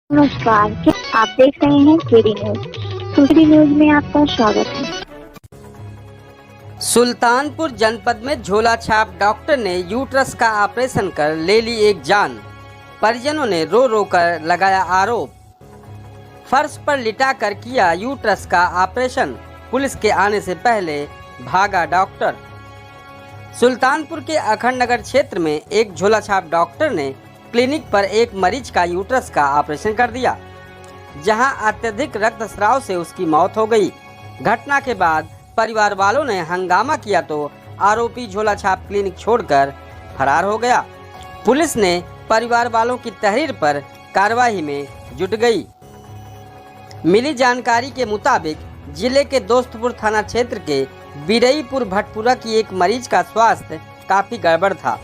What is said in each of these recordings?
नमस्कार, क्या आप देख रहे हैं केडी न्यूज। केडी न्यूज में आपका स्वागत है। सुल्तानपुर जनपद में झोला छाप डॉक्टर ने यूट्रस का ऑपरेशन कर ले ली एक जान। परिजनों ने रो रो कर लगाया आरोप। फर्श पर लिटा कर किया यूट्रस का ऑपरेशन, पुलिस के आने से पहले भागा डॉक्टर। सुल्तानपुर के अखंड नगर क्षेत्र में एक झोला छाप डॉक्टर ने क्लिनिक पर एक मरीज का यूट्रस का ऑपरेशन कर दिया, जहां अत्यधिक रक्तस्राव से उसकी मौत हो गई। घटना के बाद परिवार वालों ने हंगामा किया तो आरोपी झोला छाप क्लिनिक छोड़कर फरार हो गया। पुलिस ने परिवार वालों की तहरीर पर कार्रवाई में जुट गई। मिली जानकारी के मुताबिक जिले के दोस्तपुर थाना क्षेत्र के बिरईपुर भटपुरा की एक मरीज का स्वास्थ्य काफी गड़बड़ था।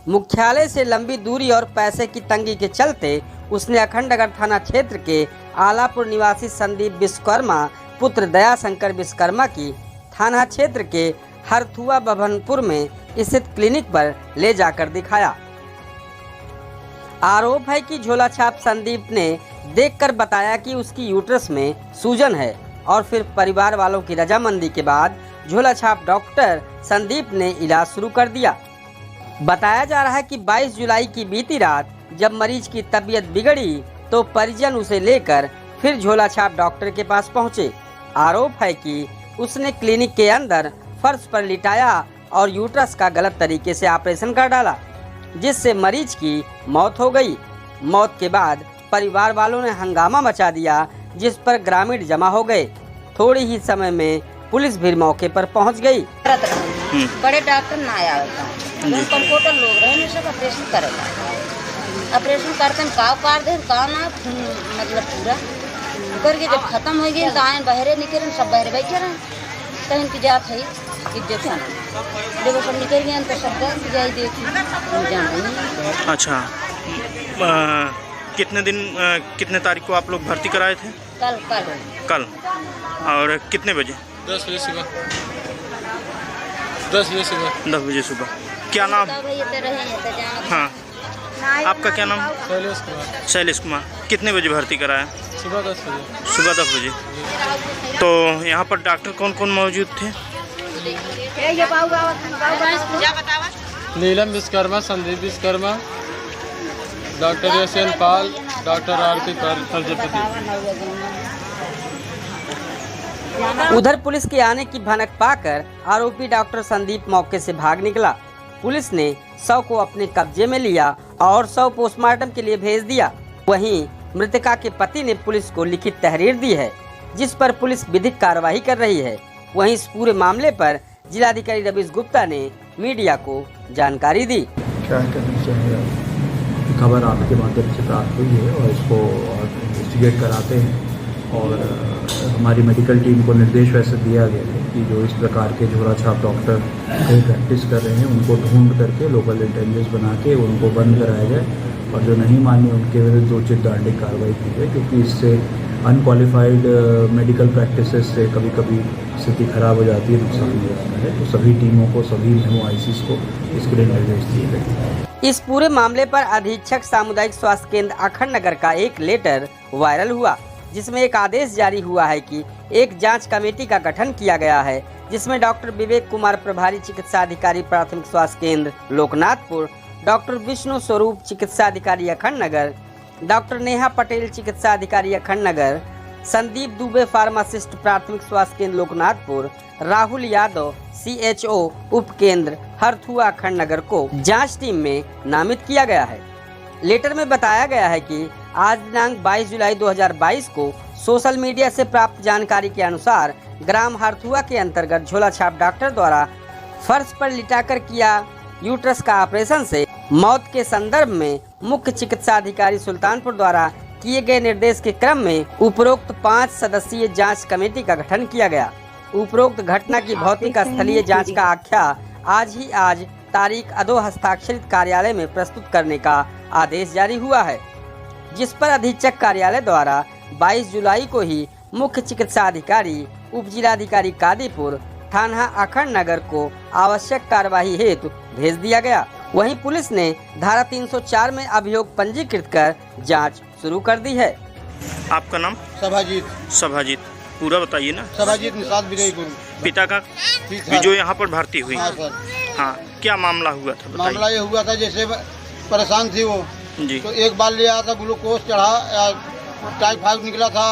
मुख्यालय से लंबी दूरी और पैसे की तंगी के चलते उसने अखंड नगर थाना क्षेत्र के आलापुर निवासी संदीप विश्वकर्मा पुत्र दयाशंकर विश्वकर्मा की थाना क्षेत्र के हरथुआ बभनपुर में स्थित क्लिनिक पर ले जाकर दिखाया। आरोप है कि झोला छाप संदीप ने देखकर बताया कि उसकी यूट्रस में सूजन है और फिर परिवार वालों की रजामंदी के बाद झोला छाप डॉक्टर संदीप ने इलाज शुरू कर दिया। बताया जा रहा है कि 22 जुलाई की बीती रात जब मरीज की तबीयत बिगड़ी तो परिजन उसे लेकर फिर झोला छाप डॉक्टर के पास पहुंचे। आरोप है कि उसने क्लिनिक के अंदर फर्श पर लिटाया और यूट्रस का गलत तरीके से ऑपरेशन कर डाला, जिससे मरीज की मौत हो गई। मौत के बाद परिवार वालों ने हंगामा मचा दिया, जिस पर ग्रामीण जमा हो गए। थोड़ी ही समय में पुलिस भी मौके पर पहुंच गई। बड़े डॉक्टर ना आया कंप्यूटर लोग रहे सब ऑपरेशन करेगा। ऑपरेशन करते कार दे का ना मतलब पूरा करके जब खत्म हो गई तो आए बहरे निकले, सब बहरे बैठे रहे। कहीं की जात है इंजेक्शन जब सब निकल गए तो सब जाए देखी। अच्छा, कितने तारीख को आप लोग भर्ती कराए थे? कल। और कितने बजे? 10 बजे सुबह। 10 बजे सुबह। क्या नाम? हाँ, आपका क्या नाम? शैलेश कुमार। कितने बजे भर्ती कराया? सुबह 10 बजे। सुबह 10 बजे। तो यहाँ पर डॉक्टर कौन कौन मौजूद थे? नीलम विश्वकर्मा, संदीप विश्वकर्मा, डॉक्टर यशेन पाल, डॉक्टर आरती प्रजापति। उधर पुलिस के आने की भनक पाकर आरोपी डॉक्टर संदीप मौके से भाग निकला। पुलिस ने शव को अपने कब्जे में लिया और शव पोस्टमार्टम के लिए भेज दिया। वहीं मृतका के पति ने पुलिस को लिखित तहरीर दी है, जिस पर पुलिस विधिक कार्रवाई कर रही है। वहीं इस पूरे मामले पर जिलाधिकारी रवीश गुप्ता ने मीडिया को जानकारी दी। खबर आपके माध्यम से प्राप्त हुई है और इसको इन्वेस्टिगेट कराते हैं और हमारी मेडिकल टीम को निर्देश वैसे दिया गया है कि जो इस प्रकार के झोला छाप डॉक्टर कहीं प्रैक्टिस कर रहे हैं उनको ढूंढ करके लोकल इंटेलिजेंस बना के उनको बंद कराया जाए और जो नहीं माने उनके विरुद्ध उचित दंडिक कार्रवाई की जाए, क्योंकि इससे अनक्वालिफाइड मेडिकल प्रैक्टिसेस से कभी कभी स्थिति खराब हो जाती है, नुकसान हो जाता है। तो सभी टीमों को, सभी MOICs को इसके लिए निर्देश दिए गए। इस पूरे मामले पर अधीक्षक सामुदायिक स्वास्थ्य केंद्र अखंड नगर का एक लेटर वायरल हुआ, जिसमें एक आदेश जारी हुआ है कि एक जांच कमेटी का गठन किया गया है, जिसमें डॉक्टर विवेक कुमार प्रभारी चिकित्सा अधिकारी प्राथमिक स्वास्थ्य केंद्र लोकनाथपुर, डॉक्टर विष्णु स्वरूप चिकित्सा अधिकारी अखंड नगर, डॉक्टर नेहा पटेल चिकित्सा अधिकारी अखंड नगर, संदीप दुबे फार्मासिस्ट प्राथमिक स्वास्थ्य केंद्र लोकनाथपुर, राहुल यादव CHO उप केंद्र हरथुआ अखंड नगर को जांच टीम में नामित किया गया है। लेटर में बताया गया है कि आज दिनांक 22 जुलाई 2022 को सोशल मीडिया से प्राप्त जानकारी के अनुसार ग्राम हरथुआ के अंतर्गत झोला छाप डॉक्टर द्वारा फर्श पर लिटाकर किया यूट्रस का ऑपरेशन से मौत के संदर्भ में मुख्य चिकित्सा अधिकारी सुल्तानपुर द्वारा किए गए निर्देश के क्रम में उपरोक्त 5 सदस्यीय जांच कमेटी का गठन किया गया। उपरोक्त घटना की भौतिक स्थलीय जांच का आख्या आज तारीख अधो हस्ताक्षरित कार्यालय में प्रस्तुत करने का आदेश जारी हुआ है, जिस पर अधीक्षक कार्यालय द्वारा 22 जुलाई को ही मुख्य चिकित्सा अधिकारी उप जिलाधिकारी कादीपुर थाना अखंड नगर को आवश्यक कार्यवाही हेतु भेज दिया गया। वहीं पुलिस ने धारा 304 में अभियोग पंजीकृत कर जांच शुरू कर दी है। आपका नाम? सभाजीत। सभाजीत, पूरा बताइए ना। सभाजीत निषाद विजयपुर। पिता का ठीक भी है। जो यहाँ पर भर्ती हुई? हाँ सर। हाँ, क्या मामला हुआ था बताइए। मामला ये हुआ था, जैसे परेशान थी वो, जी तो एक बार ले आया था, ग्लूकोज चढ़ा, टाइफाइड निकला था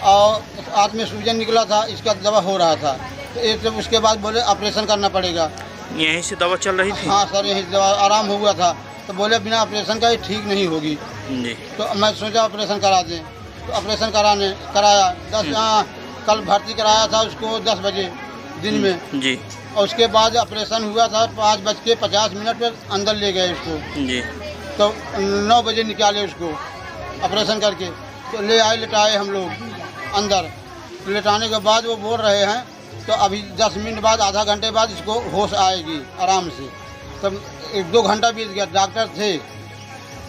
और हाथ में सूजन निकला था, इसका दवा हो रहा था। तो एक जब उसके बाद बोले ऑपरेशन करना पड़ेगा। यहीं से दवा चल रही थी? हाँ सर, यही दवा आराम हुआ था। तो बोले बिना ऑपरेशन का ये ठीक नहीं होगी। जी। तो मैं सोचा ऑपरेशन करा दें, तो ऑपरेशन कराया। कल भर्ती कराया था उसको 10 बजे दिन में जी। और उसके बाद ऑपरेशन हुआ था 5:50 पर अंदर ले गए उसको। जी। तो 9 बजे निकाले उसको ऑपरेशन करके, तो ले आए, लेटाए हम लोग अंदर। लेटाने के बाद वो बोल रहे हैं तो अभी 10 मिनट बाद, आधा घंटे बाद इसको होश आएगी आराम से। तब 1-2 घंटा बीत गया। डॉक्टर थे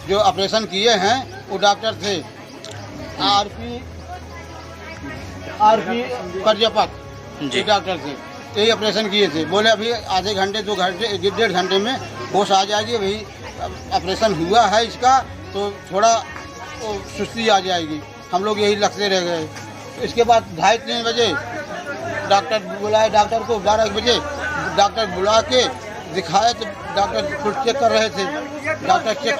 जो ऑपरेशन किए हैं, वो डॉक्टर थे आरपी प्रजापत, ये डॉक्टर थे, यही ऑपरेशन किए थे। बोले अभी आधे घंटे 2 घंटे 1.5 घंटे में होश आ जाएगी। अभी ऑपरेशन हुआ है इसका, तो थोड़ा सुस्ती आ जाएगी। हम लोग यही लगते रह गए। इसके बाद 2:30-3 बजे डॉक्टर बुलाए, डॉक्टर को 12 बजे डॉक्टर बुला के दिखाए, तो डॉक्टर कुछ चेक कर रहे थे। डॉक्टर चेक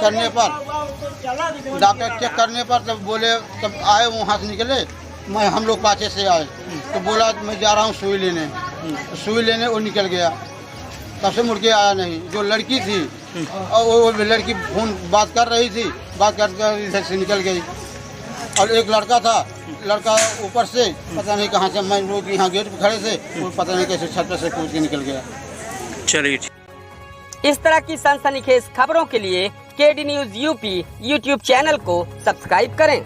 करने पर तब बोले, तब आए वहाँ से निकले, हम लोग पाछे से आए, तो बोला मैं जा रहा हूँ सुई लेने। सुई लेने वो निकल गया, तब से मुड़ के आया नहीं। जो लड़की थी और वो लड़की फोन बात कर रही थी, बात कर इधर से निकल गई। और एक लड़का था, लड़का ऊपर से पता नहीं कहाँ से, मैं लोग यहाँ गेट पर खड़े थे, वो पता नहीं कैसे छत पर से कूद के निकल गया। चलिए। इस तरह की सनसनीखेज खबरों के लिए KD News UP YouTube channel को सब्सक्राइब करें।